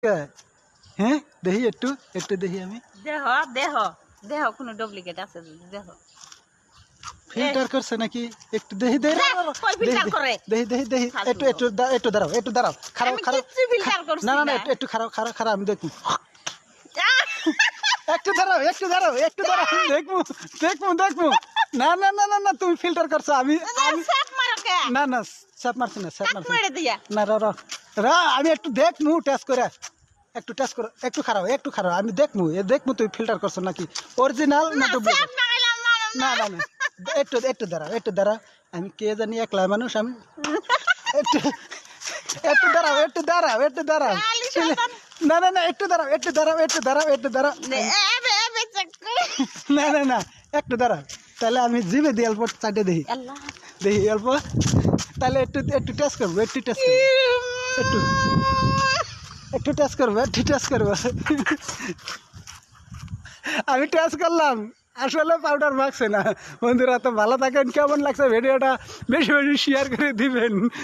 হ্যাঁ দেখি একটু একটু দেখি আমি দেহ দেহ দেহ কোনো ডুপ্লিকেট আছে যদি দেহ ফিল্টার করছে নাকি একটু দেখি দেখি কই ফিল্টার করে দেখি দেখি দেখি একটু একটু একটু দাঁড়াও একটু দাঁড়াও খারাপ আমি খারাপ কিচ্ছু ফিল্টার করছি না না না না একটু একটু খারাপ খারাপ খারাপ আমি দেখবো একটু দাঁড়াও একটু দাঁড়াও একটু দাঁড়াও আমি দেখবো দেখবো দেখবো না না না না না তুমি ফিল্টার করছো আমি আমি সাপ মারো কে না না স্যাপ মারছি না স্যাপ কাট মারছি মেরে দিয়া না রা রা রা আমি একটু দেখমু টেস্ট করে একটু টেস্ট করো একটু খারাপ আমি দেখমু দেখমু তুই ফিল্টার করছো নাকি অরিজিনাল না ডুপ্লিকেট সাপ মারাইলাম মারো না না না একটু একটু দাঁড়াও আমি কে জানি একলা মানুষ আমি একটু একটু দাঁড়াও না না না একটু দাঁড়াও এবে এবে চেক করে না না না একটু দাঁড়াও তাহলে আমি জিভে দিয়ে অল্প চাটে দেখি আল্লাহ দেখি অল্প তাহলে একটু একটু টেস্ট করবো একটু টেস্ট করবো আমি টেস্ট করলাম আসলে পাউডার মাখছে না বন্ধুরা তো ভালো থাকেন কেমন লাগছে ভিডিওটা বেশি বেশি শেয়ার করে দিবেন